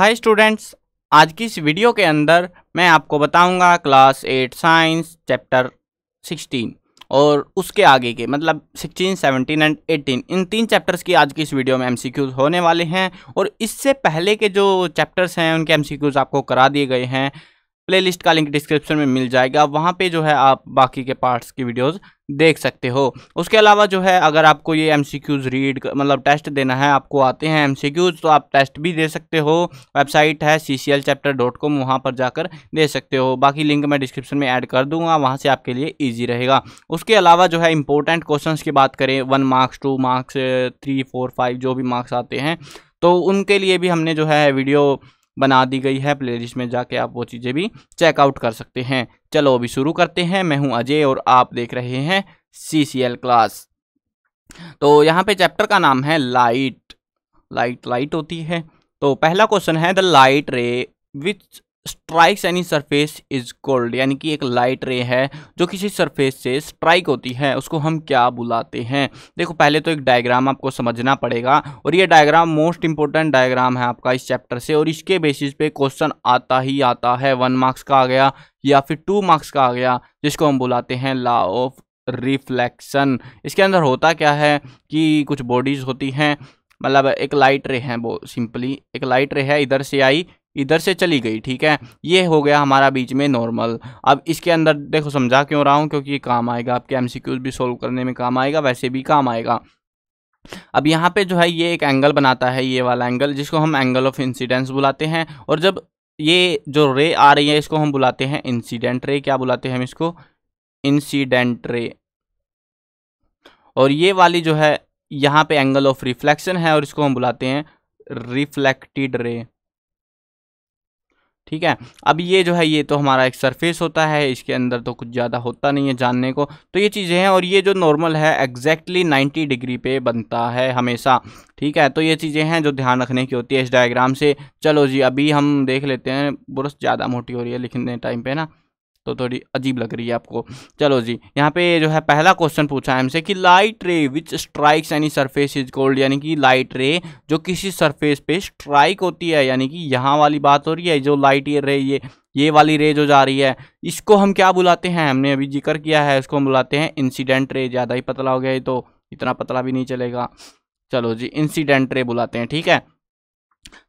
Hi students, आज की इस वीडियो के अंदर मैं आपको बताऊंगा क्लास 8 साइंस चैप्टर 16 और उसके आगे के मतलब 16, 17 एंड 18 इन 3 चैप्टर्स की आज की इस वीडियो में एमसीक्यूज होने वाले हैं। और इससे पहले के जो चैप्टर्स हैं उनके एमसीक्यूज आपको करा दिए गए हैं। प्लेलिस्ट का लिंक डिस्क्रिप्शन में मिल जाएगा, वहाँ पे जो है आप बाकी के पार्ट्स की वीडियोस देख सकते हो। उसके अलावा जो है अगर आपको ये एमसीक्यूज रीड मतलब टेस्ट देना है, आपको आते हैं एमसीक्यूज, तो आप टेस्ट भी दे सकते हो। वेबसाइट है cclchapter.com, वहाँ पर जाकर दे सकते हो। बाकी लिंक मैं डिस्क्रिप्शन में ऐड कर दूंगा, वहाँ से आपके लिए ईजी रहेगा। उसके अलावा जो है इंपॉर्टेंट क्वेश्चन की बात करें, 1 मार्क्स 2 मार्क्स 3 4 5 जो भी मार्क्स आते हैं, तो उनके लिए भी हमने जो है वीडियो बना दी गई है। प्लेलिस्ट में जाके आप वो चीज़ें भी चेकआउट कर सकते हैं। चलो अभी शुरू करते हैं। मैं हूं अजय और आप देख रहे हैं CCL क्लास। तो यहाँ पे चैप्टर का नाम है लाइट। लाइट होती है। तो पहला क्वेश्चन है द लाइट रे विच strikes any surface is called, यानी कि एक लाइट रे है जो किसी सरफेस से स्ट्राइक होती है, उसको हम क्या बुलाते हैं। देखो पहले तो एक डायग्राम आपको समझना पड़ेगा और ये डायग्राम मोस्ट इंपॉर्टेंट डायग्राम है आपका इस चैप्टर से, और इसके बेसिस पे क्वेश्चन आता ही आता है। 1 मार्क्स का आ गया या फिर 2 मार्क्स का आ गया, जिसको हम बुलाते हैं लॉ ऑफ रिफ्लेक्शन। इसके अंदर होता क्या है कि कुछ बॉडीज होती हैं, मतलब एक लाइट रे है, वो सिंपली एक लाइट रे है, इधर से आई इधर से चली गई, ठीक है। ये हो गया हमारा बीच में नॉर्मल। अब इसके अंदर देखो समझा क्यों रहा हूँ, क्योंकि ये काम आएगा आपके एमसीक्यूज भी सोल्व करने में काम आएगा, वैसे भी काम आएगा। अब यहाँ पे जो है ये एक एंगल बनाता है, ये वाला एंगल, जिसको हम एंगल ऑफ इंसिडेंस बुलाते हैं। और जब ये जो रे आ रही है इसको हम बुलाते हैं इंसिडेंट रे। क्या बुलाते हैं हम इसको? Incident ray. और ये वाली जो है यहाँ पे एंगल ऑफ रिफ्लेक्शन है और इसको हम बुलाते हैं रिफ्लेक्टेड रे, ठीक है। अब ये जो है ये तो हमारा एक सरफेस होता है, इसके अंदर तो कुछ ज़्यादा होता नहीं है जानने को, तो ये चीज़ें हैं। और ये जो नॉर्मल है एग्जैक्टली 90 डिग्री पे बनता है हमेशा, ठीक है। तो ये चीज़ें हैं जो ध्यान रखने की होती है इस डायग्राम से। चलो जी अभी हम देख लेते हैं। ब्रश ज़्यादा मोटी हो रही है लिखने टाइम पे ना, तो थोड़ी अजीब लग रही है आपको। चलो जी यहाँ पे जो है पहला क्वेश्चन पूछा है हमसे कि लाइट रे विच strikes any surface is called, यानी कि लाइट रे जो किसी सरफेस पे स्ट्राइक होती है, यानी कि यहाँ वाली बात हो रही है। जो लाइट ये रे ये वाली रे जो जा रही है, इसको हम क्या बुलाते हैं? हमने अभी जिक्र किया है, इसको हम बुलाते हैं इंसिडेंट रे। ज़्यादा ही पतला हो गया ये तो, इतना पतला भी नहीं चलेगा। चलो जी इंसिडेंट रे बुलाते हैं, ठीक है।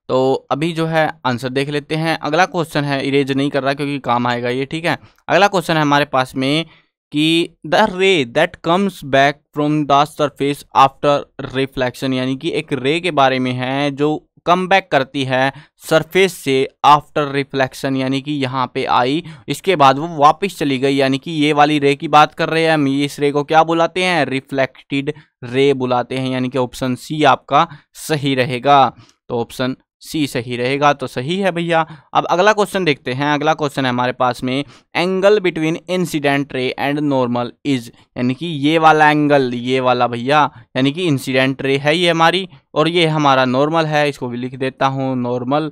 तो अभी जो है आंसर देख लेते हैं। अगला क्वेश्चन है, इरेज नहीं कर रहा क्योंकि काम आएगा ये, ठीक है। अगला क्वेश्चन है हमारे पास में कि द रे that comes back from the surface after reflection, यानी कि एक रे के बारे में है जो कम बैक करती है सरफेस से आफ्टर रिफ्लेक्शन, यानी कि यहाँ पे आई, इसके बाद वो वापस चली गई, यानी कि ये वाली रे की बात कर रहे हैं हम। इस रे को क्या बुलाते हैं? रिफ्लेक्टेड रे बुलाते हैं, यानी कि ऑप्शन सी आपका सही रहेगा। तो ऑप्शन सी सही रहेगा, तो सही है भैया। अब अगला क्वेश्चन देखते हैं। अगला क्वेश्चन है हमारे पास में angle between incident ray and normal is, यानी कि ये वाला एंगल, ये वाला भैया, यानी कि इंसिडेंट रे है ये हमारी और ये हमारा नॉर्मल है। इसको भी लिख देता हूँ नॉर्मल।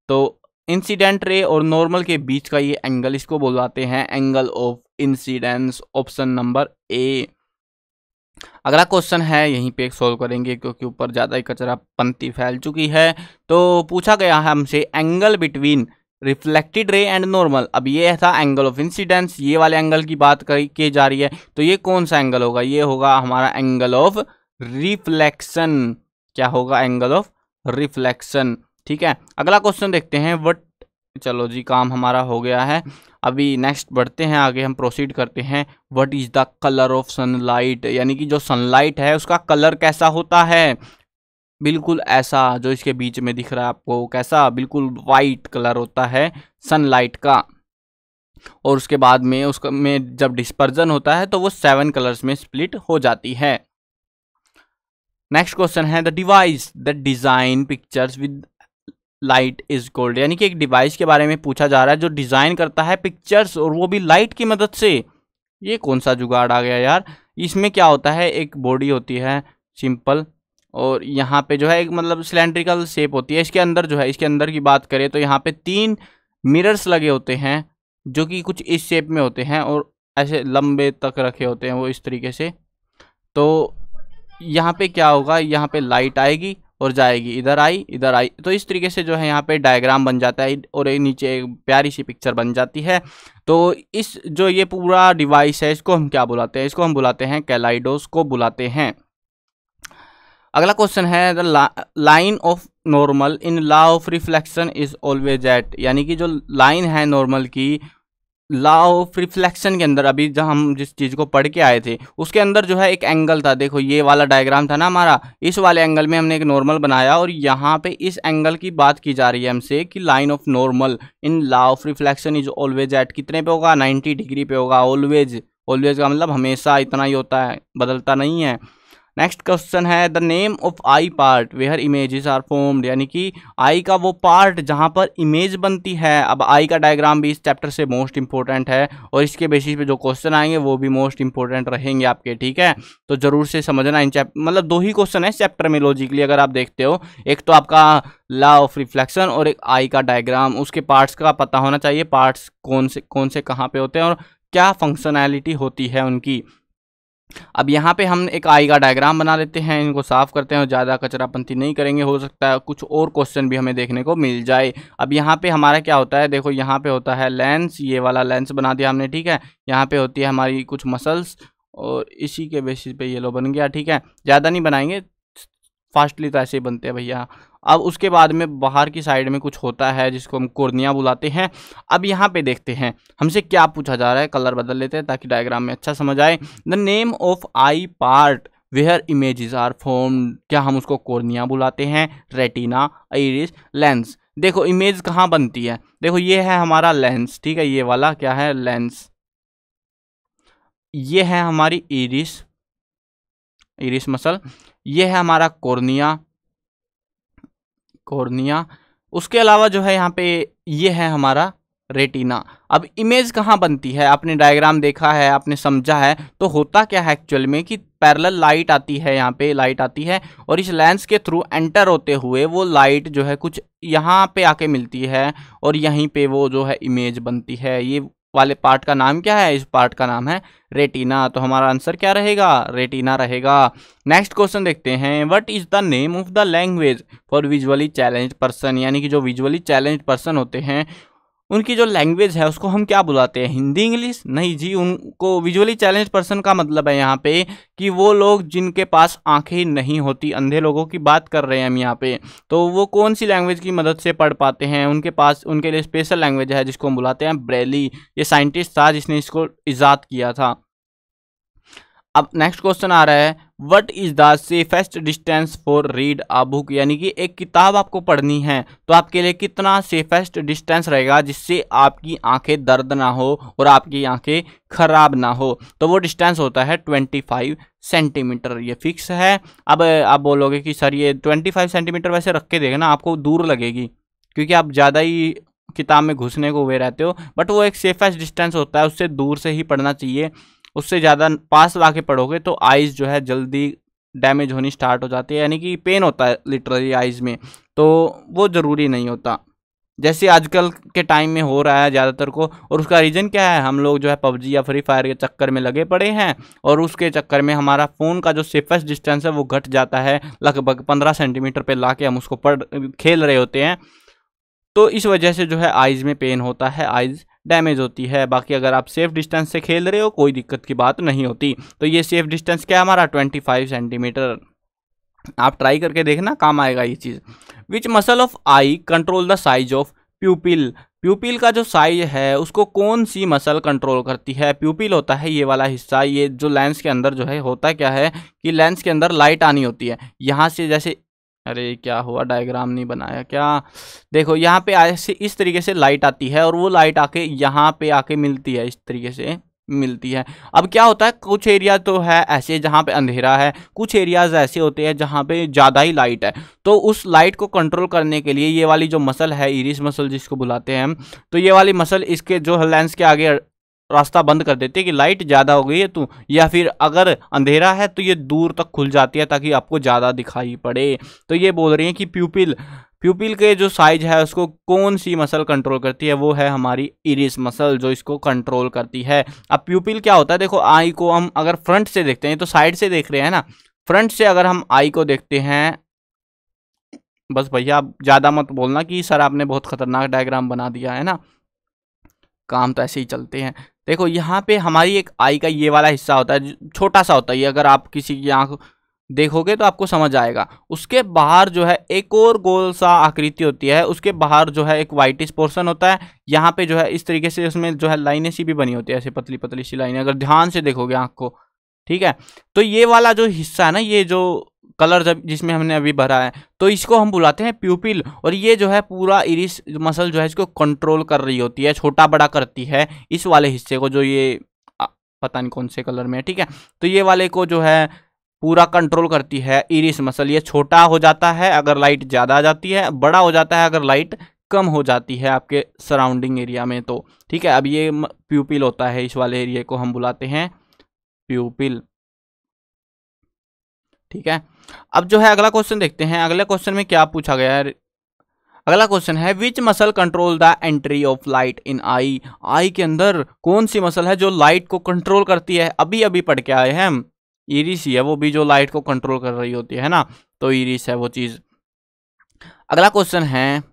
तो इंसिडेंट रे और नॉर्मल के बीच का ये एंगल, इसको बुलाते हैं angle of incidence. Option number A. अगला क्वेश्चन है यहीं पे सोल्व करेंगे क्योंकि ऊपर ज़्यादा ही कचरा पंक्ति फैल चुकी है। तो पूछा गया है हमसे angle between reflected ray and normal. अब ये था एंगल ऑफ इंसिडेंस, ये वाले एंगल की बात की जा रही है, तो ये कौन सा एंगल होगा? ये होगा हमारा एंगल ऑफ रिफ्लेक्शन। क्या होगा? एंगल ऑफ रिफ्लेक्शन, ठीक है। अगला क्वेश्चन देखते हैं वट। चलो जी काम हमारा हो गया है। अभी नेक्स्ट बढ़ते हैं आगे, हम प्रोसीड करते हैं। What is the colour of sunlight, यानी कि जो सनलाइट है उसका कलर कैसा होता है? बिल्कुल ऐसा जो इसके बीच में दिख रहा है आपको, कैसा? बिल्कुल वाइट कलर होता है सनलाइट का। और उसके बाद में उसका में जब डिस्पर्जन होता है तो वो 7 कलर्स में स्प्लिट हो जाती है। नेक्स्ट क्वेश्चन है the device that design pictures with light is called, यानी कि एक डिवाइस के बारे में पूछा जा रहा है जो डिजाइन करता है पिक्चर्स और वो भी लाइट की मदद से। ये कौन सा जुगाड़ आ गया यार? इसमें क्या होता है, एक बॉडी होती है सिंपल, और यहाँ पे जो है एक मतलब सिलेंड्रिकल शेप होती है। इसके अंदर जो है, इसके अंदर की बात करें तो यहाँ पे 3 मिरर्स लगे होते हैं जो कि कुछ इस शेप में होते हैं और ऐसे लंबे तक रखे होते हैं वो इस तरीके से। तो यहाँ पे क्या होगा, यहाँ पे लाइट आएगी और जाएगी इधर आई इधर आई। तो इस तरीके से जो है यहाँ पे डायग्राम बन जाता है और एक नीचे एक प्यारी सी पिक्चर बन जाती है। तो इस जो ये पूरा डिवाइस है इसको हम क्या बुलाते हैं, इसको हम बुलाते हैं कैलाइडोस्कोप बुलाते हैं। अगला क्वेश्चन है the line of normal in law of reflection is always at, यानी कि जो लाइन है नॉर्मल की लॉ ऑफ रिफ्लेक्शन के अंदर अभी जब हम जिस चीज़ को पढ़ के आए थे उसके अंदर जो है एक एंगल था, देखो ये वाला डायग्राम था ना हमारा, इस वाले एंगल में हमने एक नॉर्मल बनाया और यहाँ पे इस एंगल की बात की जा रही है हमसे कि line of normal in law of reflection is always at कितने पे होगा, 90 डिग्री पे होगा। ऑलवेज, ऑलवेज का मतलब हमेशा इतना ही होता है, बदलता नहीं है। नेक्स्ट क्वेश्चन है the name of eye part where images are formed, यानी कि आई का वो पार्ट जहाँ पर इमेज बनती है। अब आई का डायग्राम भी इस चैप्टर से मोस्ट इंपॉर्टेंट है और इसके बेसिस पे जो क्वेश्चन आएंगे वो भी मोस्ट इंपॉर्टेंट रहेंगे आपके, ठीक है। तो जरूर से समझना इन चैप्टर, मतलब 2 ही क्वेश्चन है इस चैप्टर में लॉजिकली अगर आप देखते हो, एक तो आपका लॉ ऑफ रिफ्लेक्शन और एक आई का डायग्राम, उसके पार्ट्स का पता होना चाहिए, पार्ट्स कौन से कहाँ पे होते हैं और क्या फंक्शनैलिटी होती है उनकी। अब यहाँ पे हम एक आई का डायग्राम बना लेते हैं, इनको साफ करते हैं और ज़्यादा कचरापंती नहीं करेंगे, हो सकता है कुछ और क्वेश्चन भी हमें देखने को मिल जाए। अब यहाँ पे हमारा क्या होता है, देखो यहाँ पे होता है लेंस, ये वाला लेंस बना दिया हमने, ठीक है। यहाँ पे होती है हमारी कुछ मसल्स और इसी के बेसिस पे ये लो बन गया, ठीक है। ज़्यादा नहीं बनाएंगे, फास्टली तो ऐसे ही बनते हैं भैया। अब उसके बाद में बाहर की साइड में कुछ होता है जिसको हम कॉर्निया बुलाते हैं। अब यहाँ पे देखते हैं हमसे क्या पूछा जा रहा है, कलर बदल लेते हैं ताकि डायग्राम में अच्छा समझ आए। The name of eye part where images are formed, क्या हम उसको कॉर्निया बुलाते हैं, रेटिना, आइरिस, लेंस। देखो इमेज कहाँ बनती है, देखो ये है हमारा लेंस, ठीक है, ये वाला क्या है लेंस, ये है हमारी इरिस, इरिस मसल, ये है हमारा कॉर्निया, कॉर्निया। उसके अलावा जो है यहाँ पे ये है हमारा रेटिना। अब इमेज कहाँ बनती है, आपने डायग्राम देखा है, आपने समझा है, तो होता क्या है एक्चुअल में कि पैरेलल लाइट आती है, यहाँ पे लाइट आती है और इस लेंस के थ्रू एंटर होते हुए वो लाइट जो है कुछ यहाँ पे आके मिलती है और यहीं पे वो जो है इमेज बनती है। ये वाले पार्ट का नाम क्या है, इस पार्ट का नाम है रेटिना। तो हमारा आंसर क्या रहेगा, रेटिना रहेगा। नेक्स्ट क्वेश्चन देखते हैं, what is the name of the language for visually challenged person, यानी कि जो विजुअली चैलेंज्ड पर्सन होते हैं उनकी जो लैंग्वेज है उसको हम क्या बुलाते हैं, हिंदी इंग्लिश? नहीं जी, उनको विजुअली चैलेंज पर्सन का मतलब है यहाँ पे कि वो लोग जिनके पास आंखें नहीं होती, अंधे लोगों की बात कर रहे हैं हम यहाँ पे। तो वो कौन सी लैंग्वेज की मदद से पढ़ पाते हैं, उनके पास उनके लिए स्पेशल लैंग्वेज है जिसको हम बुलाते हैं ब्रेली। ये साइंटिस्ट था जिसने इसको इजाद किया था। अब नेक्स्ट क्वेश्चन आ रहा है, what is the safest distance for read a book, यानी कि एक किताब आपको पढ़नी है तो आपके लिए कितना सेफेस्ट डिस्टेंस रहेगा जिससे आपकी आंखें दर्द ना हो और आपकी आंखें खराब ना हो। तो वो डिस्टेंस होता है 25 सेंटीमीटर, ये फिक्स है। अब आप बोलोगे कि सर ये 25 सेंटीमीटर वैसे रख के देखना आपको दूर लगेगी क्योंकि आप ज़्यादा ही किताब में घुसने को हुए रहते हो, बट वो एक सेफेस्ट डिस्टेंस होता है, उससे दूर से ही पढ़ना चाहिए। उससे ज़्यादा पास लाके पढ़ोगे तो आइज़ जो है जल्दी डैमेज होनी स्टार्ट हो जाती है, यानी कि पेन होता है लिटरली आइज़ में, तो वो ज़रूरी नहीं होता जैसे आजकल के टाइम में हो रहा है ज़्यादातर को। और उसका रीज़न क्या है, हम लोग जो है पबजी या फ्री फायर के चक्कर में लगे पड़े हैं और उसके चक्कर में हमारा फ़ोन का जो सेफेस्ट डिस्टेंस है वो घट जाता है, लगभग 15 सेंटीमीटर पे लाके हम उसको खेल रहे होते हैं। तो इस वजह से जो है आइज़ में पेन होता है, आइज़ डैमेज होती है। बाकी अगर आप सेफ डिस्टेंस से खेल रहे हो कोई दिक्कत की बात नहीं होती। तो ये सेफ डिस्टेंस क्या है हमारा 25 सेंटीमीटर। आप ट्राई करके देखना, काम आएगा ये चीज़। Which muscle of eye control the size of pupil, pupil का जो साइज है उसको कौन सी मसल कंट्रोल करती है। प्यूपिल होता है ये वाला हिस्सा, ये जो लेंस के अंदर जो है होता क्या है कि लेंस के अंदर लाइट आनी होती है यहाँ से, जैसे अरे क्या हुआ डायग्राम नहीं बनाया क्या, देखो यहाँ पे ऐसे इस तरीके से लाइट आती है और वो लाइट आके यहाँ पे आके मिलती है, इस तरीके से मिलती है। अब क्या होता है कुछ एरिया तो है ऐसे जहाँ पे अंधेरा है, कुछ एरियाज ऐसे होते हैं जहाँ पे ज़्यादा ही लाइट है। तो उस लाइट को कंट्रोल करने के लिए ये वाली जो मसल है इरिस मसल जिसको बुलाते हैं हम, तो ये वाली मसल इसके जो लेंस के आगे रास्ता बंद कर देते हैं कि लाइट ज़्यादा हो गई है तो, या फिर अगर अंधेरा है तो ये दूर तक खुल जाती है ताकि आपको ज़्यादा दिखाई पड़े। तो ये बोल रही हैं कि प्यूपिल के जो साइज है उसको कौन सी मसल कंट्रोल करती है, वो है हमारी इरिस मसल जो इसको कंट्रोल करती है। अब प्यूपिल क्या होता है, देखो आई को हम अगर फ्रंट से देखते हैं तो साइड से देख रहे हैं ना, फ्रंट से अगर हम आई को देखते हैं बस भैया आप ज़्यादा मत बोलना कि सर आपने बहुत खतरनाक डायग्राम बना दिया है ना, काम तो ऐसे ही चलते हैं। देखो यहाँ पे हमारी एक आई का ये वाला हिस्सा होता है, छोटा सा होता है ये, अगर आप किसी की आंख देखोगे तो आपको समझ आएगा। उसके बाहर जो है एक और गोल सा आकृति होती है, उसके बाहर जो है एक वाइटिश पोर्शन होता है। यहाँ पे जो है इस तरीके से उसमें जो है लाइनें सी भी बनी होती है, ऐसे पतली पतली सी लाइनें, अगर ध्यान से देखोगे आंख को, ठीक है। तो ये वाला जो हिस्सा है ना, ये जो कलर जब जिसमें हमने अभी भरा है, तो इसको हम बुलाते हैं प्यूपिल। और ये जो है पूरा इरिस मसल जो है इसको कंट्रोल कर रही होती है, छोटा बड़ा करती है इस वाले हिस्से को, जो ये पता नहीं कौन से कलर में है, ठीक है। तो ये वाले को जो है पूरा कंट्रोल करती है इरिस मसल। ये छोटा हो जाता है अगर लाइट ज़्यादा आ जाती है, बड़ा हो जाता है अगर लाइट कम हो जाती है आपके सराउंडिंग एरिया में, तो ठीक है। अब ये प्यूपिल होता है, इस वाले एरिया को हम बुलाते हैं प्यूपिल, ठीक है। अब जो है अगला क्वेश्चन देखते हैं, अगले क्वेश्चन में क्या पूछा गया है। अगला क्वेश्चन है which muscle control the entry of light in eye. Eye के अंदर कौन सी मसल है जो लाइट को कंट्रोल करती है। अभी अभी पढ़ के आए हैं हम, इरिस ही है वो भी जो लाइट को कंट्रोल कर रही होती है ना, तो इरिस है वो चीज। अगला क्वेश्चन है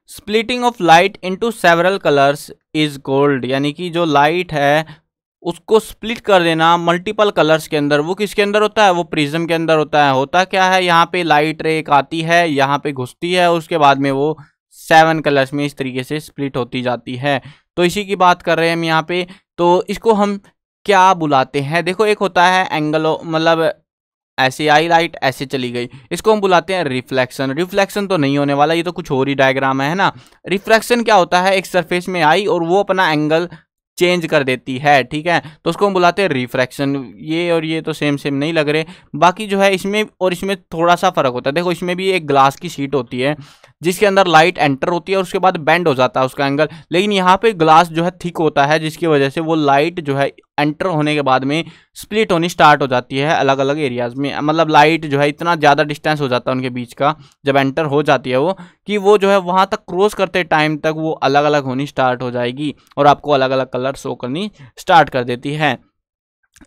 splitting of light into several colours is gold, यानी कि जो लाइट है उसको स्प्लिट कर देना मल्टीपल कलर्स के अंदर, वो किसके अंदर होता है, वो प्रिज्म के अंदर होता है। होता क्या है, यहाँ पे लाइट रे एक आती है, यहाँ पे घुसती है, उसके बाद में वो 7 कलर्स में इस तरीके से स्प्लिट होती जाती है। तो इसी की बात कर रहे हैं हम यहाँ पे। तो इसको हम क्या बुलाते हैं, देखो एक होता है एंगल, मतलब ऐसे आई लाइट ऐसे चली गई, इसको हम बुलाते हैं रिफ्लेक्शन। रिफ्लेक्शन तो नहीं होने वाला, ये तो कुछ और ही डायग्राम है ना। रिफ्लेक्शन क्या होता है, एक सरफेस में आई और वो अपना एंगल चेंज कर देती है, ठीक है, तो उसको हम बुलाते हैं रिफ्रैक्शन। ये और ये तो सेम सेम नहीं लग रहे। बाकी जो है इसमें और इसमें थोड़ा सा फर्क होता है। देखो इसमें भी एक ग्लास की शीट होती है जिसके अंदर लाइट एंटर होती है और उसके बाद बेंड हो जाता है उसका एंगल, लेकिन यहाँ पे ग्लास जो है थिक होता है जिसकी वजह से वो लाइट जो है एंटर होने के बाद में स्प्लिट होनी स्टार्ट हो जाती है अलग अलग एरियाज में। मतलब लाइट जो है इतना ज़्यादा डिस्टेंस हो जाता है उनके बीच का जब एंटर हो जाती है वो, कि वो जो है वहाँ तक क्रॉस करते टाइम तक वो अलग अलग होनी स्टार्ट हो जाएगी और आपको अलग अलग कलर शो करनी स्टार्ट कर देती है।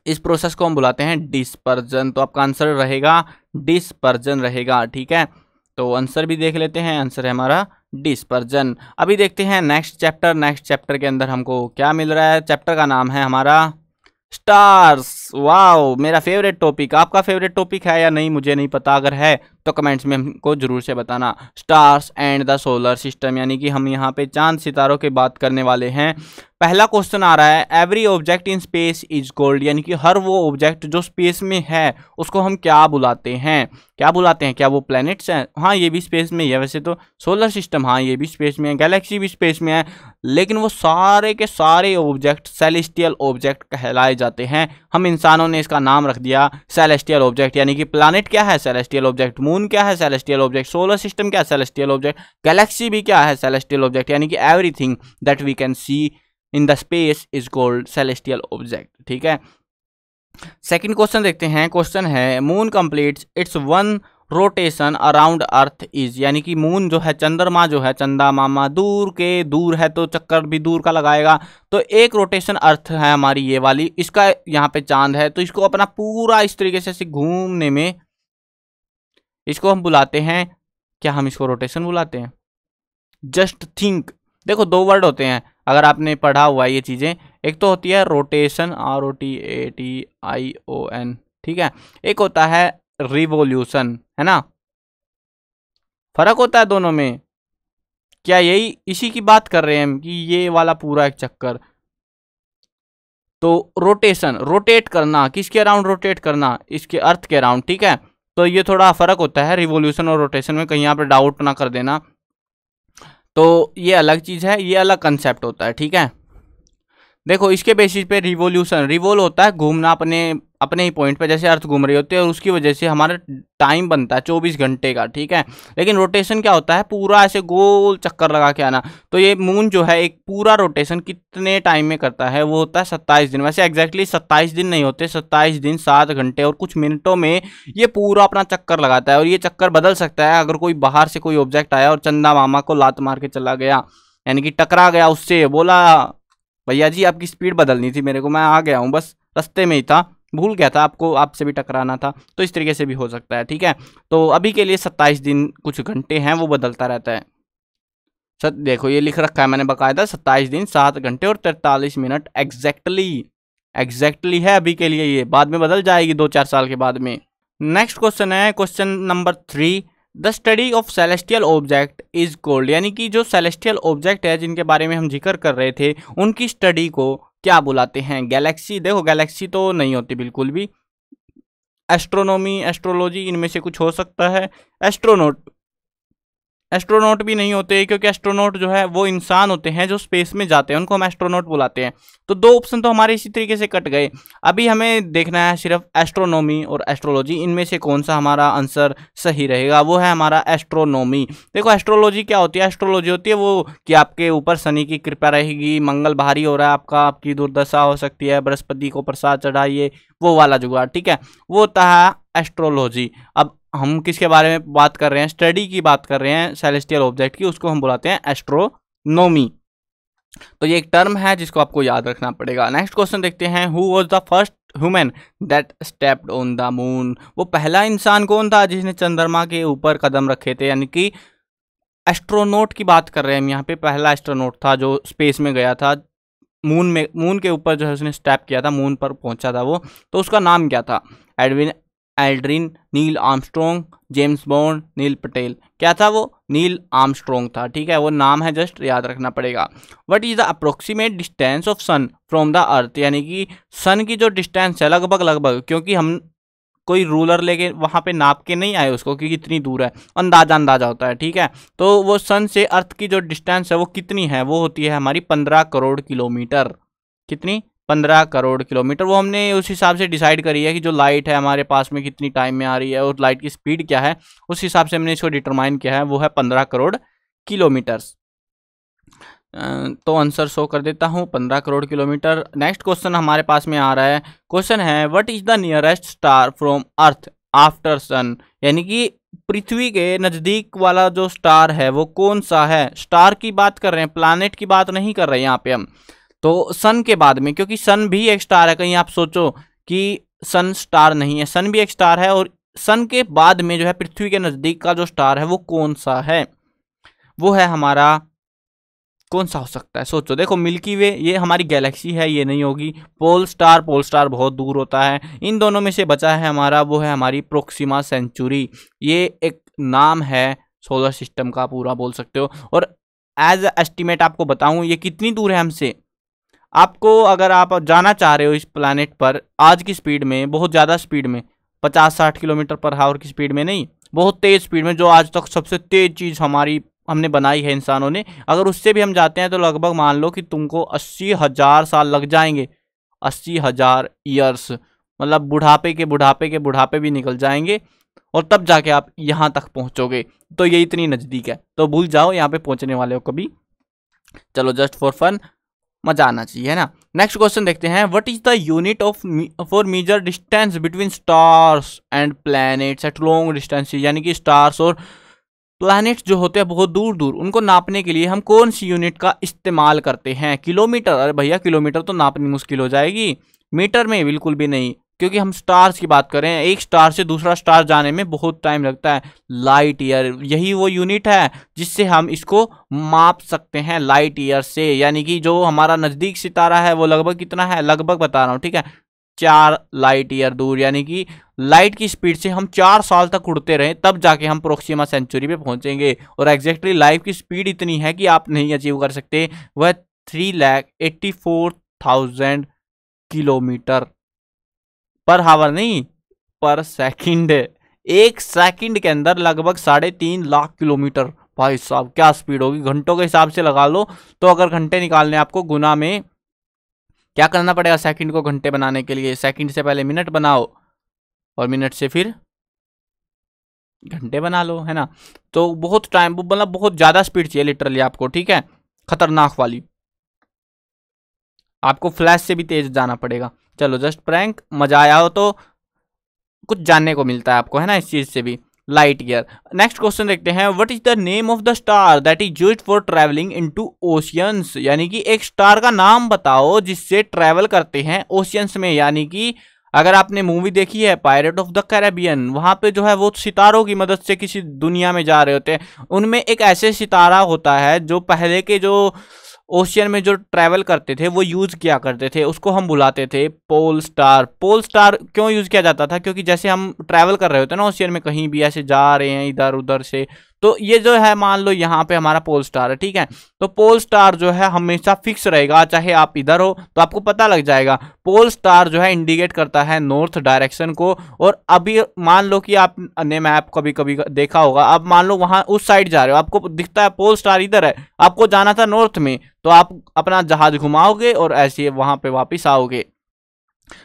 इस प्रोसेस को हम बुलाते हैं डिस्पर्जन। तो आपका आंसर रहेगा डिस्पर्जन रहेगा, ठीक है। तो आंसर भी देख लेते हैं, आंसर है हमारा डिस्पर्जन। अभी देखते हैं नेक्स्ट चैप्टर। नेक्स्ट चैप्टर के अंदर हमको क्या मिल रहा है। चैप्टर का नाम है हमारा स्टार्स। वाओ, मेरा फेवरेट टॉपिक। आपका फेवरेट टॉपिक है या नहीं मुझे नहीं पता, अगर है तो कमेंट्स में हमको जरूर से बताना। Stars and the solar system, यानी कि हम यहाँ पे चांद सितारों की बात करने वाले हैं। पहला क्वेश्चन आ रहा है every object in space is gold, यानी कि हर वो ऑब्जेक्ट जो स्पेस में है उसको हम क्या बुलाते हैं। क्या बुलाते हैं, क्या वो प्लैनेट्स हैं? हाँ ये भी स्पेस में ही है वैसे तो। सोलर सिस्टम, हाँ ये भी स्पेस में है। गैलेक्सी भी स्पेस में है, लेकिन वो सारे के सारे ऑब्जेक्ट सेलेस्टियल ऑब्जेक्ट कहलाए जाते हैं। हम इंसानों ने इसका नाम रख दिया सेलेस्टियल ऑब्जेक्ट, यानी कि प्लैनेट क्या है, सेलेस्टियल ऑब्जेक्ट। मून क्या है, सेलेस्टियल ऑब्जेक्ट। सोलर सिस्टम क्या है, सेलेस्टियल ऑब्जेक्ट। गैलेक्सी भी क्या है, सेलेस्टियल ऑब्जेक्ट, यानी कि everything that we can see in the space is called celestial object, ठीक है। सेकंड क्वेश्चन देखते हैं। क्वेश्चन है moon completes its 1 rotation around earth is, यानी कि मून जो है, चंद्रमा जो है, चंदा मामा दूर के दूर है तो चक्कर भी दूर का लगाएगा। तो एक रोटेशन अर्थ है हमारी ये वाली, इसका यहाँ पे चांद है, तो इसको अपना पूरा इस तरीके से घूमने में इसको हम बुलाते हैं, क्या हम इसको रोटेशन बुलाते हैं? Just think. देखो 2 वर्ड होते हैं अगर आपने पढ़ा हुआ है ये चीज़ें। एक तो होती है रोटेशन, ROTATION, ठीक है। एक होता है रिवोल्यूशन, है ना। फर्क होता है दोनों में। क्या यही इसी की बात कर रहे हैं हम कि ये वाला पूरा एक चक्कर। तो रोटेशन, रोटेट करना, किसके अराउंड रोटेट करना, इसके अर्थ के अराउंड, ठीक है। तो ये थोड़ा फर्क होता है रिवोल्यूशन और रोटेशन में, कहीं यहाँ पे डाउट ना कर देना। तो ये अलग चीज़ है, ये अलग कंसेप्ट होता है, ठीक है। देखो इसके बेसिस पे रिवोल्यूशन, रिवोल्व होता है घूमना अपने ही पॉइंट पे, जैसे अर्थ घूम रही होती है और उसकी वजह से हमारा टाइम बनता है 24 घंटे का, ठीक है। लेकिन रोटेशन क्या होता है, पूरा ऐसे गोल चक्कर लगा के आना। तो ये मून जो है एक पूरा रोटेशन कितने टाइम में करता है, वो होता है 27 दिन। वैसे एग्जैक्टली 27 दिन नहीं होते, 27 दिन 7 घंटे और कुछ मिनटों में ये पूरा अपना चक्कर लगाता है। और ये चक्कर बदल सकता है अगर कोई बाहर से कोई ऑब्जेक्ट आया और चंदा मामा को लात मार के चला गया, यानी कि टकरा गया उससे, बोला भैया जी आपकी स्पीड बदलनी थी मेरे को, मैं आ गया हूँ बस रास्ते में ही था, भूल गया था, आपको आपसे भी टकराना था, तो इस तरीके से भी हो सकता है। ठीक है, तो अभी के लिए 27 दिन कुछ घंटे हैं, वो बदलता रहता है। देखो ये लिख रखा है मैंने बकायदा, 27 दिन 7 घंटे और 43 मिनट एग्जैक्टली है अभी के लिए, ये बाद में बदल जाएगी 2-4 साल के बाद में। नेक्स्ट क्वेश्चन है question number 3, the study of celestial object is called, यानी कि जो सेलेस्टियल ऑब्जेक्ट है जिनके बारे में हम जिक्र कर रहे थे उनकी स्टडी को क्या बुलाते हैं? गैलेक्सी। देखो गैलेक्सी तो नहीं होती बिल्कुल भी, एस्ट्रोनॉमी, एस्ट्रोलॉजी, इनमें से कुछ हो सकता है। एस्ट्रोनॉट भी नहीं होते, क्योंकि एस्ट्रोनॉट जो है वो इंसान होते हैं जो स्पेस में जाते हैं, उनको हम एस्ट्रोनॉट बुलाते हैं। तो 2 ऑप्शन तो हमारे इसी तरीके से कट गए। अभी हमें देखना है सिर्फ एस्ट्रोनॉमी और एस्ट्रोलॉजी, इनमें से कौन सा हमारा आंसर सही रहेगा। वो है हमारा एस्ट्रोनॉमी। देखो एस्ट्रोलॉजी क्या होती है? एस्ट्रोलॉजी होती है वो कि आपके ऊपर शनि की कृपा रहेगी, मंगल भारी हो रहा है आपका, आपकी दुर्दशा हो सकती है, बृहस्पति को प्रसाद चढ़ाइए, वो वाला जुगाड़। ठीक है, वो होता है एस्ट्रोलॉजी। अब हम किसके बारे में बात कर रहे हैं? स्टडी की बात कर रहे हैं सेलेस्टियल ऑब्जेक्ट की, उसको हम बुलाते हैं एस्ट्रोनॉमी। तो ये एक टर्म है जिसको आपको याद रखना पड़ेगा। नेक्स्ट क्वेश्चन देखते हैं, who was the first human that stepped on the moon, वो पहला इंसान कौन था जिसने चंद्रमा के ऊपर कदम रखे थे? यानी कि एस्ट्रोनॉट की बात कर रहे हैं हम यहाँ पे, पहला एस्ट्रोनॉट था जो स्पेस में गया था, मून के ऊपर जो है उसने स्टेप किया था, मून पर पहुंचा था वो। तो उसका नाम क्या था? Aldrin, Neil Armstrong, James Bond, Neil Patel. क्या था वो? नील आर्मस्ट्रॉन्ग था। ठीक है, वो नाम है, जस्ट याद रखना पड़ेगा। What is the approximate distance of sun from the earth, यानी कि सन की जो डिस्टेंस है लगभग, क्योंकि हम कोई रूलर लेके वहाँ पे नाप के नहीं आए उसको कि कितनी दूर है, अंदाजा होता है। ठीक है, तो वो सन से अर्थ की जो डिस्टेंस है वो कितनी है? वो होती है हमारी 15 करोड़ किलोमीटर। कितनी? 15 करोड़ किलोमीटर। वो हमने उस हिसाब से डिसाइड करी है कि जो लाइट है हमारे पास में कितनी टाइम में आ रही है और लाइट की स्पीड क्या है, उस हिसाब से हमने इसको डिटरमाइन किया है, वो है 15 करोड़ किलोमीटर्स। तो आंसर शो कर देता हूँ, 15 करोड़ किलोमीटर। नेक्स्ट क्वेश्चन हमारे पास में आ रहा है, क्वेश्चन है what is the nearest star from earth after sun, यानी कि पृथ्वी के नज़दीक वाला जो स्टार है वो कौन सा है? स्टार की बात कर रहे हैं, प्लैनेट की बात नहीं कर रहे हैं यहाँ पे हम। तो सन के बाद में, क्योंकि सन भी एक स्टार है, कहीं आप सोचो कि सन स्टार नहीं है, सन भी एक स्टार है, और सन के बाद में जो है पृथ्वी के नज़दीक का जो स्टार है वो कौन सा है? वो है हमारा, कौन सा हो सकता है? सोचो। देखो मिल्की वे ये हमारी गैलेक्सी है, ये नहीं होगी। पोल स्टार बहुत दूर होता है। इन दोनों में से बचा है हमारा, वो है हमारी प्रोक्सिमा सेंचुरी। ये एक नाम है सोलर सिस्टम का, पूरा बोल सकते हो। और एज एस्टिमेट आपको बताऊं ये कितनी दूर है हमसे। आपको अगर आप जाना चाह रहे हो इस प्लैनेट पर आज की स्पीड में, बहुत ज़्यादा स्पीड में, 50-60 किलोमीटर पर आवर की स्पीड में नहीं, बहुत तेज़ स्पीड में, जो आज तक सबसे तेज़ चीज़ हमने बनाई है इंसानों ने, अगर उससे भी हम जाते हैं तो लगभग मान लो कि तुमको 80,000 साल लग जाएंगे। 80,000 ईयर्स, मतलब बुढ़ापे भी निकल जाएंगे, और तब जाके आप यहाँ तक पहुँचोगे। तो ये इतनी नज़दीक है, तो भूल जाओ यहाँ पे पहुँचने वाले हो कभी। चलो जस्ट फॉर फन, मजा आना चाहिए, है ना। नेक्स्ट क्वेश्चन देखते हैं, what is the unit of for measure distance between stars and planets at long distance, यानी कि स्टार्स और प्लैनेट्स जो होते हैं बहुत दूर दूर, उनको नापने के लिए हम कौन सी यूनिट का इस्तेमाल करते हैं? किलोमीटर? अरे भैया किलोमीटर तो नापनी मुश्किल हो जाएगी, मीटर में बिल्कुल भी नहीं, क्योंकि हम स्टार्स की बात कर रहे हैं। एक स्टार से दूसरा स्टार जाने में बहुत टाइम लगता है, लाइट ईयर, यही वो यूनिट है जिससे हम इसको माप सकते हैं, लाइट ईयर से। यानी कि जो हमारा नज़दीक सितारा है वो लगभग कितना है, लगभग बता रहा हूँ, ठीक है, 4 लाइट ईयर दूर। यानी कि लाइट की स्पीड से हम 4 साल तक उड़ते रहे, तब जाके हम प्रोक्सिमा सेंचुरी पे पहुंचेंगे। और एग्जैक्टली लाइट की स्पीड इतनी है कि आप नहीं अचीव कर सकते, वह 3,84,000 किलोमीटर पर हावर, नहीं पर सेकंड। एक सेकंड के अंदर लगभग 3.5 लाख किलोमीटर। भाई साहब क्या स्पीड होगी, घंटों के हिसाब से लगा लो। तो अगर घंटे निकालने आपको गुना में क्या करना पड़ेगा सेकंड को घंटे बनाने के लिए? सेकंड से पहले मिनट बनाओ और मिनट से फिर घंटे बना लो, है ना। तो बहुत टाइम, मतलब बहुत ज्यादा स्पीड चाहिए लिटरली आपको, ठीक है, खतरनाक वाली। आपको फ्लैश से भी तेज जाना पड़ेगा। चलो जस्ट प्रैंक, मजा आया हो तो कुछ जानने को मिलता है आपको, है ना, इस चीज से भी। Light year. नेक्स्ट क्वेश्चन देखते हैं, what is the name of the star that is used for travelling into oceans, यानी कि एक स्टार का नाम बताओ जिससे ट्रैवल करते हैं ओशियंस में। यानी कि अगर आपने मूवी देखी है पायरेट ऑफ द कैरेबियन, वहां पे जो है वो सितारों की मदद से किसी दुनिया में जा रहे होते हैं। उनमें एक ऐसे सितारा होता है जो पहले के जो ओशियन में जो ट्रैवल करते थे वो यूज किया करते थे, उसको हम बुलाते थे पोल स्टार। पोल स्टार क्यों यूज किया जाता था? क्योंकि जैसे हम ट्रैवल कर रहे होते हैं ना ओशियन में, कहीं भी ऐसे जा रहे हैं इधर उधर से, तो ये जो है मान लो यहाँ पे हमारा पोल स्टार है, ठीक है। तो पोल स्टार जो है हमेशा फिक्स रहेगा, चाहे आप इधर हो तो आपको पता लग जाएगा। पोल स्टार जो है इंडिकेट करता है नॉर्थ डायरेक्शन को। और अभी मान लो कि आपने मैप कभी कभी देखा होगा, अब मान लो वहां उस साइड जा रहे हो, आपको दिखता है पोल स्टार इधर है, आपको जाना था नॉर्थ में, तो आप अपना जहाज घुमाओगे और ऐसे वहां पे वापिस आओगे।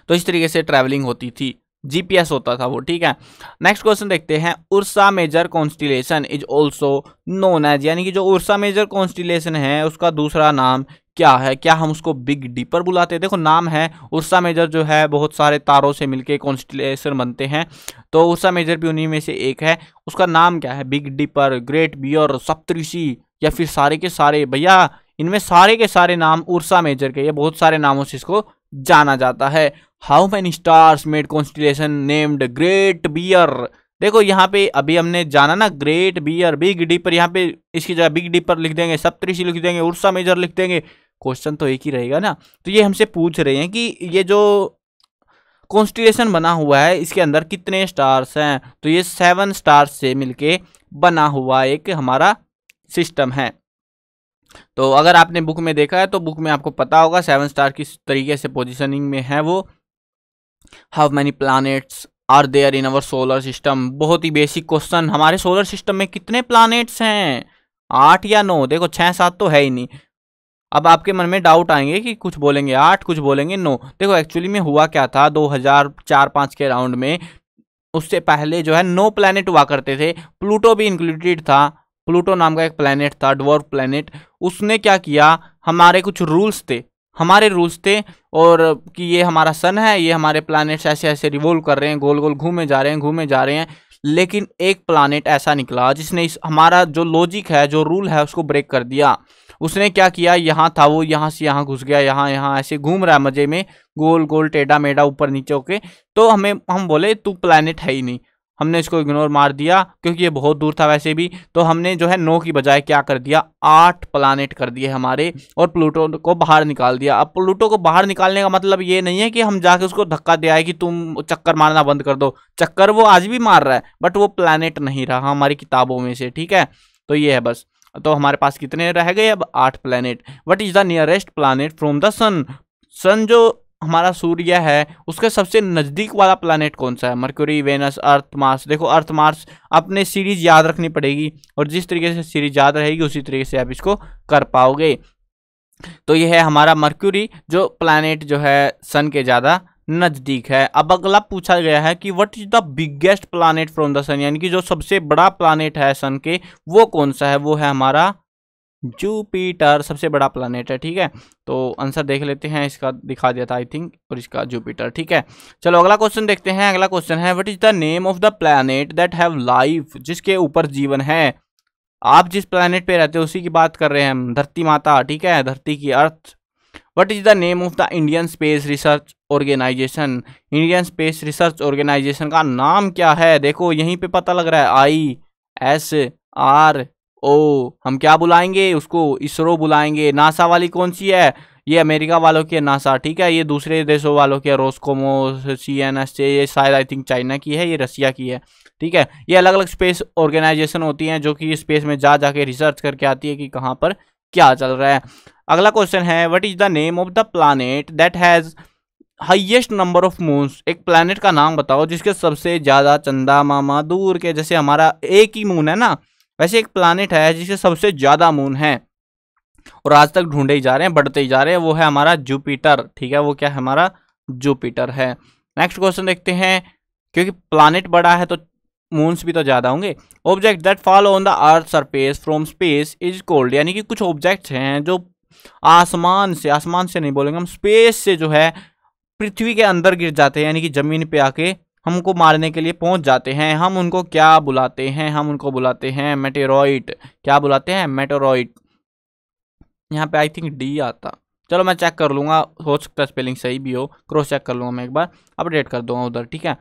तो इस तरीके से ट्रैवलिंग होती थी, जीपीएस होता था वो, ठीक है। नेक्स्ट क्वेश्चन देखते हैं। Ursa Major constellation is also known as, यानी कि जो उर्सा मेजर कॉन्स्टिलेशन है उसका दूसरा नाम क्या है? क्या हम उसको बिग डीपर बुलाते हैं? देखो नाम है उर्सा मेजर, जो है बहुत सारे तारों से मिलके कॉन्स्टिलेशन बनते हैं, तो उर्सा मेजर भी उन्हीं में से एक है। उसका नाम क्या है? बिग डीपर, ग्रेट बियर, सप्तऋषि, या फिर सारे के सारे? भैया इनमें सारे के सारे नाम उर्सा मेजर के, ये बहुत सारे नामों से इसको जाना जाता है। How many stars made constellation named Great Bear? देखो यहाँ पे अभी हमने जाना ना ग्रेट बियर, बिग डीपर, यहाँ पे इसकी जगह बिग डीपर लिख देंगे, सप्तऋषि लिख देंगे, उर्सा मेजर लिख देंगे, क्वेश्चन तो एक ही रहेगा ना। तो ये हमसे पूछ रहे हैं कि ये जो कॉन्स्टिलेशन बना हुआ है इसके अंदर कितने स्टार्स हैं? तो ये 7 स्टार्स से मिलके बना हुआ एक हमारा सिस्टम है। तो अगर आपने बुक में देखा है तो बुक में आपको पता होगा 7 स्टार किस तरीके से पोजीशनिंग में है वो। How many planets are there in our solar system? बहुत ही बेसिक क्वेश्चन। हमारे सोलर सिस्टम में कितने प्लैनेट्स हैं? 8 या 9? देखो 6-7 तो है ही नहीं। अब आपके मन में डाउट आएंगे कि कुछ बोलेंगे 8, कुछ बोलेंगे 9। देखो एक्चुअली में हुआ क्या था, 2004-5 के राउंड में, उससे पहले जो है 9 प्लैनेट हुआ करते थे, प्लूटो भी इंक्लूडेड था। प्लूटो नाम का एक प्लैनेट था, ड्वार्फ प्लैनेट। उसने क्या किया, हमारे कुछ रूल्स थे, और कि ये हमारा सन है, ये हमारे प्लैनेट्स ऐसे ऐसे रिवॉल्व कर रहे हैं, गोल गोल घूमे जा रहे हैं। लेकिन एक प्लैनेट ऐसा निकला जिसने हमारा जो लॉजिक है, जो रूल है, उसको ब्रेक कर दिया। उसने क्या किया, यहाँ था वो, यहाँ से यहाँ घुस गया, यहाँ ऐसे घूम रहा है मजे में, गोल गोल टेढ़ा मेढ़ा ऊपर नीचे होके। तो हम बोले तू प्लैनेट है ही नहीं, हमने इसको इग्नोर मार दिया क्योंकि ये बहुत दूर था वैसे भी। तो हमने जो है 9 की बजाय क्या कर दिया, 8 प्लैनेट कर दिए हमारे, और प्लूटो को बाहर निकाल दिया। अब प्लूटो को बाहर निकालने का मतलब ये नहीं है कि हम जाके उसको धक्का दे आए कि तुम चक्कर मारना बंद कर दो। चक्कर वो आज भी मार रहा है, बट वो प्लैनेट नहीं रहा हमारी किताबों में से, ठीक है। तो ये है बस। तो हमारे पास कितने रह गए अब? 8 planet. What is the nearest planet from the sun? Sun जो हमारा सूर्य है उसके सबसे नजदीक वाला प्लैनेट कौन सा है? मरक्यूरी, वेनस, अर्थ, मार्स। देखो अर्थ, मार्स अपने सीरीज याद रखनी पड़ेगी, और जिस तरीके से सीरीज याद रहेगी उसी तरीके से आप इसको कर पाओगे। तो ये है हमारा मरक्यूरी, जो प्लैनेट जो है सन के ज्यादा नजदीक है। अब अगला पूछा गया है कि what is the biggest planet from the sun, यानी कि जो सबसे बड़ा प्लैनेट है सन के, वो कौन सा है? वो है हमारा जुपिटर, सबसे बड़ा प्लैनेट है, ठीक है। तो आंसर देख लेते हैं, इसका दिखा दिया था आई थिंक, और इसका जुपिटर, ठीक है। चलो अगला क्वेश्चन देखते हैं। अगला क्वेश्चन है what is the name of the planet that have life? जिसके ऊपर जीवन है। आप जिस प्लैनेट पे रहते हो उसी की बात कर रहे हैं हम, धरती माता, ठीक है, धरती की, earth. What is the name of the Indian Space Research Organisation? Indian Space Research Organisation का नाम क्या है? देखो यहीं पे पता लग रहा है, ISRO। हम क्या बुलाएंगे उसको? इसरो बुलाएंगे। नासा वाली कौन सी है? ये अमेरिका वालों की है नासा, ठीक है। ये दूसरे देशों वालों की है, रोस्कोमोस, CNS, ये शायद आई थिंक चाइना की है, ये रसिया की है, ठीक है। ये अलग अलग स्पेस ऑर्गेनाइजेशन होती हैं जो कि स्पेस में जाके रिसर्च करके आती है कि कहाँ पर क्या चल रहा है। अगला क्वेश्चन है what is the name of the planet that has highest number of moons? एक प्लैनेट का नाम बताओ जिसके सबसे ज्यादा चंदा मामा दूर के, जैसे हमारा एक ही मून है ना, वैसे एक प्लैनेट है जिसके सबसे ज्यादा मून है, और आज तक ढूंढे ही जा रहे हैं, बढ़ते ही जा रहे हैं। वो है हमारा जुपिटर, ठीक है। वो क्या है? हमारा जुपिटर है। नेक्स्ट क्वेश्चन देखते हैं। क्योंकि प्लैनेट बड़ा है तो मून्स भी तो ज्यादा होंगे। Object that fall on the earth surface from space is called, यानी कि कुछ ऑब्जेक्ट्स हैं जो आसमान से नहीं बोलेंगे हम, स्पेस से जो है पृथ्वी के अंदर गिर जाते हैं, यानी कि जमीन पे आके हमको मारने के लिए पहुंच जाते हैं। हम उनको क्या बुलाते हैं? हम उनको बुलाते हैं मेटेरॉइड। क्या बुलाते हैं? मेटेरॉइड। यहाँ पे आई थिंक डी आता, चलो मैं चेक कर लूँगा, हो सकता है स्पेलिंग सही भी हो, क्रॉस चेक कर लूँगा मैं एक बार, अपडेट कर दूँगा उधर, ठीक है।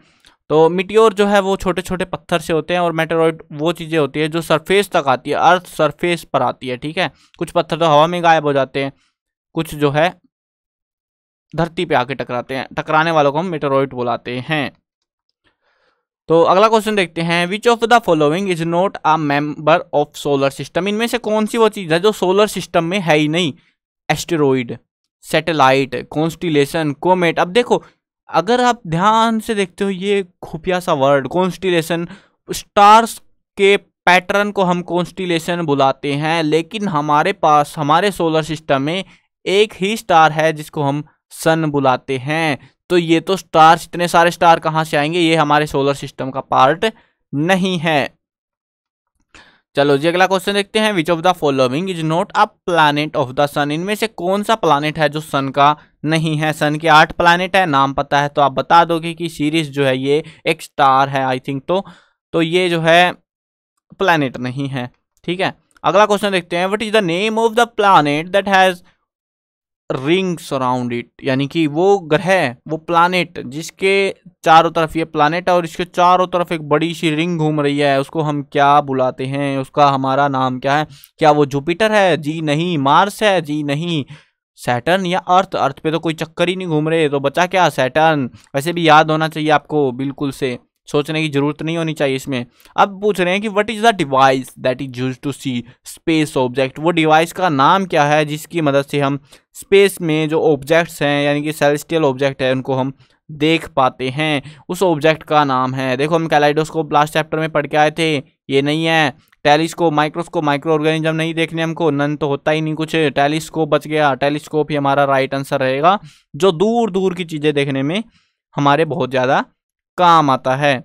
तो मिटियोर जो है वो छोटे छोटे पत्थर से होते हैं, और मेटेरॉइड वो चीज़ें होती है जो सरफेस तक आती है, अर्थ सरफेस पर आती है, ठीक है। कुछ पत्थर तो हवा में गायब हो जाते हैं, कुछ जो है धरती पे आके टकराते हैं, टकराने वालों को हम मेटेरॉइड बुलाते हैं। तो अगला क्वेश्चन देखते हैं, which of the following is not a member of solar system, इनमें से कौन सी वो चीज है जो सोलर सिस्टम में है ही नहीं। Asteroid, satellite, constellation, comet. अब देखो अगर आप ध्यान से देखते हो ये खुफिया सा वर्ड कॉन्स्टिलेशन, स्टार्स के पैटर्न को हम कॉन्स्टिलेशन बुलाते हैं, लेकिन हमारे पास हमारे सोलर सिस्टम में एक ही स्टार है जिसको हम सन बुलाते हैं। तो ये तो स्टार्स, इतने सारे स्टार कहां से आएंगे, ये हमारे सोलर सिस्टम का पार्ट नहीं है। चलो जी अगला क्वेश्चन देखते हैं, which of the following is not a planet of the sun, इनमें से कौन सा प्लैनेट है जो सन का नहीं है। सन के 8 प्लैनेट है, नाम पता है तो आप बता दोगे कि सीरीज जो है ये एक स्टार है आई थिंक, तो ये जो है प्लैनेट नहीं है, ठीक है। अगला क्वेश्चन देखते हैं, what is the name of the planet that has rings around it, यानी कि वो ग्रह, वो प्लैनेट जिसके चारों तरफ ये प्लैनेट है और इसके चारों तरफ एक बड़ी सी रिंग घूम रही है, उसको हम क्या बुलाते हैं, उसका हमारा नाम क्या है। क्या वो जुपिटर है? जी नहीं। मार्स है? जी नहीं। सैटर्न या अर्थ? अर्थ पे तो कोई चक्कर ही नहीं घूम रहे, तो बचा क्या? सैटर्न। वैसे भी याद होना चाहिए आपको, बिल्कुल से सोचने की जरूरत नहीं होनी चाहिए इसमें। अब पूछ रहे हैं कि what is the device that is used to see space object, वो डिवाइस का नाम क्या है जिसकी मदद से हम स्पेस में जो ऑब्जेक्ट्स हैं यानी कि सेलेस्टियल ऑब्जेक्ट है उनको हम देख पाते हैं। उस ऑब्जेक्ट का नाम है, देखो हम कैलाइडोस्कोप लास्ट चैप्टर में पढ़ के आए थे, ये नहीं है। टेलीस्कोप, माइक्रोस्कोप, माइक्रो ऑर्गेनिज्म नहीं देखने हमको, नन तो होता ही नहीं कुछ। टेलीस्कोप बच गया, टेलीस्कोप ही हमारा राइट आंसर रहेगा, जो दूर दूर की चीजें देखने में हमारे बहुत ज्यादा काम आता है।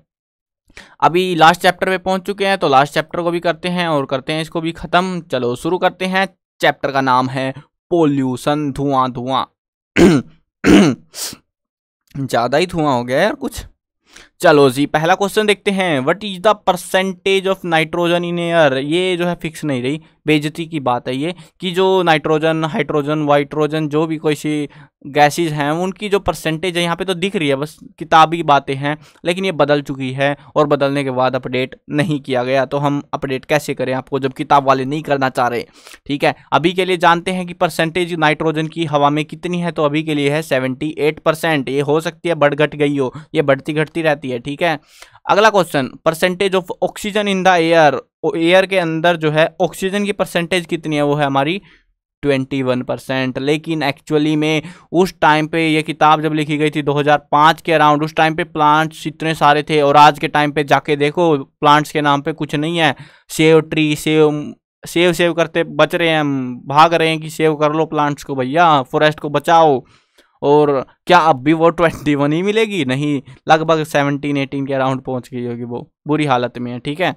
अभी लास्ट चैप्टर पे पहुंच चुके हैं, तो लास्ट चैप्टर को भी करते हैं और करते हैं इसको भी खत्म। चलो शुरू करते हैं। चैप्टर का नाम है पोल्यूशन, धुआं धुआं। ज्यादा ही धुआं हो गया यार कुछ। चलो जी पहला क्वेश्चन देखते हैं, what is the percentage of nitrogen in air. ये जो है फिक्स नहीं रही, बेइज्जती की बात है ये, कि जो नाइट्रोजन, हाइड्रोजन, वाइट्रोजन जो भी कोई सी गैसेज हैं उनकी जो परसेंटेज है यहाँ पे तो दिख रही है, बस किताबी बातें हैं, लेकिन ये बदल चुकी है और बदलने के बाद अपडेट नहीं किया गया। तो हम अपडेट कैसे करें आपको जब किताब वाले नहीं करना चाह रहे, ठीक है। अभी के लिए जानते हैं कि परसेंटेज नाइट्रोजन की हवा में कितनी है, तो अभी के लिए है 78%। ये हो सकती है बढ़ घट गई हो, ये बढ़ती घटती रहती है, ठीक है। अगला question, percentage of oxygen in the air, air के अंदर जो है ऑक्सीजन की परसेंटेज कितनी है, वो है हमारी 21%। लेकिन एक्चुअली में उस टाइम पे ये किताब जब लिखी गई थी 2005 के अराउंड, उस टाइम पे प्लांट्स इतने सारे थे, और आज के टाइम पे जाके देखो प्लांट्स के नाम पे कुछ नहीं है। सेव ट्री, सेव करते बच रहे हैं हम, भाग रहे हैं कि सेव कर लो प्लांट्स को भैया, फॉरेस्ट को बचाओ। और क्या अब भी वो 21 ही मिलेगी? नहीं, लगभग 17-18 के अराउंड पहुंच गई होगी, वो बुरी हालत में है, ठीक है।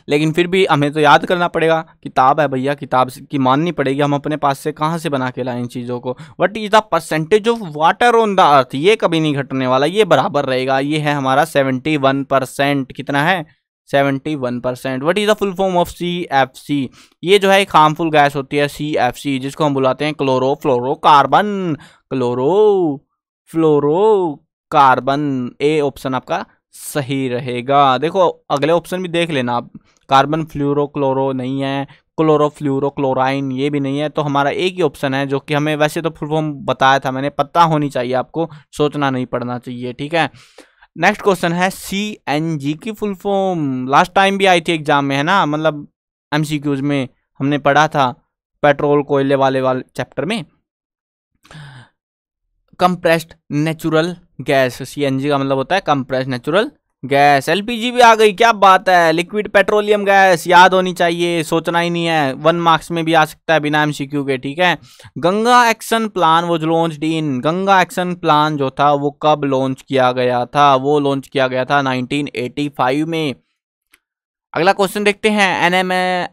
लेकिन फिर भी हमें तो याद करना पड़ेगा, किताब है भैया, किताब की माननी पड़ेगी, हम अपने पास से कहाँ से बना के लाएं इन चीज़ों को। What is the percentage of water on the earth, ये कभी नहीं घटने वाला, ये बराबर रहेगा, ये है हमारा 71%। कितना है? 71%। What is the full form of CFC, ये जो है एक हार्मफुल गैस होती है CFC, जिसको हम बुलाते हैं क्लोरोफ्लोरोकार्बन। क्लोरोफ्लोरोकार्बन, ए ऑप्शन आपका सही रहेगा। देखो अगले ऑप्शन भी देख लेना आप, कार्बन फ्लूरोक्लोरो नहीं है, क्लोरोफ्लूरोक्लोराइन ये भी नहीं है, तो हमारा एक ही ऑप्शन है जो कि हमें वैसे तो फुल फॉर्म बताया था मैंने, पता होनी चाहिए आपको, सोचना नहीं पड़ना चाहिए, ठीक है। नेक्स्ट क्वेश्चन है, CNG की फुल फॉर्म लास्ट टाइम भी आई थी एग्जाम में, है ना, मतलब MCQs में हमने पढ़ा था, पेट्रोल कोयले वाले चैप्टर में। कंप्रेस्ड नेचुरल गैस, CNG का मतलब होता है कंप्रेस्ड नेचुरल गैस। LPG भी आ गई, क्या बात है, लिक्विड पेट्रोलियम गैस, याद होनी चाहिए, सोचना ही नहीं है, 1 मार्क्स में भी आ सकता है बिना MCQ के, ठीक है। गंगा एक्शन प्लान वो launched in, Ganga action plan जो था वो कब लॉन्च किया गया था? वो लॉन्च किया गया था 1985 में। अगला क्वेश्चन देखते हैं,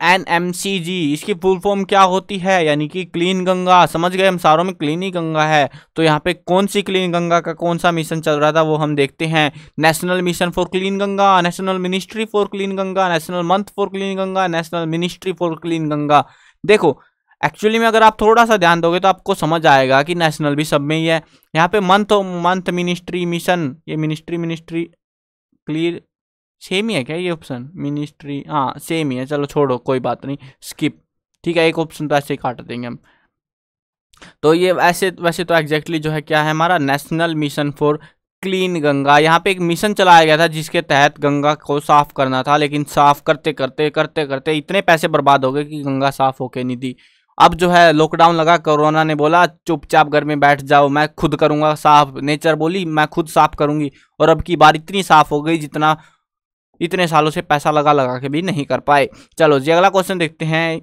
NMCG, इसकी फुल फॉर्म क्या होती है? यानी कि क्लीन गंगा, समझ गए हम सारों में क्लीन ही गंगा है, तो यहाँ पे कौन सी क्लीन गंगा का कौन सा मिशन चल रहा था वो हम देखते हैं। National mission for clean Ganga, national ministry for clean Ganga, national month for clean Ganga, national ministry for clean Ganga. देखो एक्चुअली में अगर आप थोड़ा सा ध्यान दोगे तो आपको समझ आएगा कि नेशनल भी सब में ही है। यहाँ पे मंथ मिनिस्ट्री मिशन, ये मिनिस्ट्री क्लियर सेम ही है क्या ये ऑप्शन? मिनिस्ट्री, हाँ सेम ही है, चलो छोड़ो कोई बात नहीं, स्किप। ठीक है, एक ऑप्शन तो ऐसे ही काट देंगे हम। तो ये वैसे तो एग्जैक्टली जो है क्या है हमारा national mission for clean Ganga. यहाँ पे एक मिशन चलाया गया था जिसके तहत गंगा को साफ करना था, लेकिन साफ करते करते इतने पैसे बर्बाद हो गए कि गंगा साफ होके नहीं दी। अब जो है लॉकडाउन लगा, कोरोना ने बोला चुपचाप घर में बैठ जाओ, मैं खुद करूंगा साफ। नेचर बोली मैं खुद साफ करूंगी, और अब की बार इतनी साफ हो गई जितना इतने सालों से पैसा लगा लगा के भी नहीं कर पाए। चलो जी अगला क्वेश्चन देखते हैं।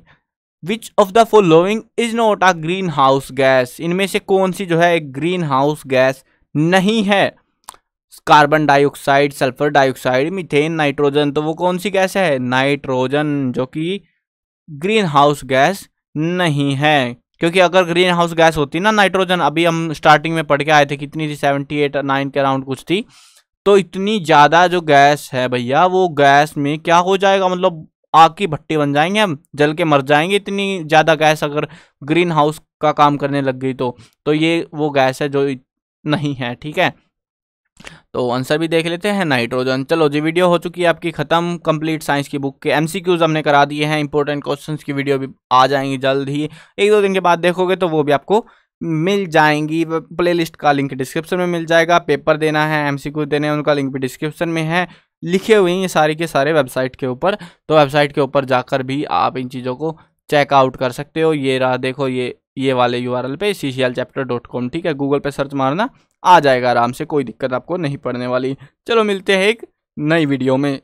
Which of the following is not a green house gas? इनमें से कौन सी जो है एक ग्रीन हाउस गैस नहीं है? Carbon dioxide, sulphur dioxide, methane, nitrogen. तो वो कौन सी गैस है? नाइट्रोजन, जो कि ग्रीन हाउस गैस नहीं है। क्योंकि अगर ग्रीन हाउस गैस होती ना नाइट्रोजन, अभी हम स्टार्टिंग में पढ़ के आए थे कितनी थी, 78 और 9 के अराउंड कुछ थी। तो इतनी ज्यादा जो गैस है भैया, वो गैस में क्या हो जाएगा, मतलब आग की भट्टी बन जाएंगे, हम जल के मर जाएंगे। इतनी ज्यादा गैस अगर ग्रीन हाउस का काम करने लग गई तो ये वो गैस है जो नहीं है। ठीक है, तो आंसर भी देख लेते हैं, नाइट्रोजन। चलो जी वीडियो हो चुकी है आपकी खत्म। कंप्लीट साइंस की बुक के एमसीक्यूज हमने करा दिए हैं, इंपॉर्टेंट क्वेश्चंस की वीडियो भी आ जाएंगी जल्द ही, 1-2 दिन के बाद देखोगे तो वो भी आपको मिल जाएंगी। प्लेलिस्ट का लिंक डिस्क्रिप्शन में मिल जाएगा। पेपर देना है, एमसीक्यू देने हैं, उनका लिंक भी डिस्क्रिप्शन में है, लिखे हुए हैं ये सारे के सारे वेबसाइट के ऊपर। तो वेबसाइट के ऊपर जाकर भी आप इन चीज़ों को चेकआउट कर सकते हो। ये रहा देखो, ये वाले URL पे cclchapter.com। ठीक है, गूगल पे सर्च मारना, आ जाएगा आराम से, कोई दिक्कत आपको नहीं पड़ने वाली। चलो मिलते हैं एक नई वीडियो में।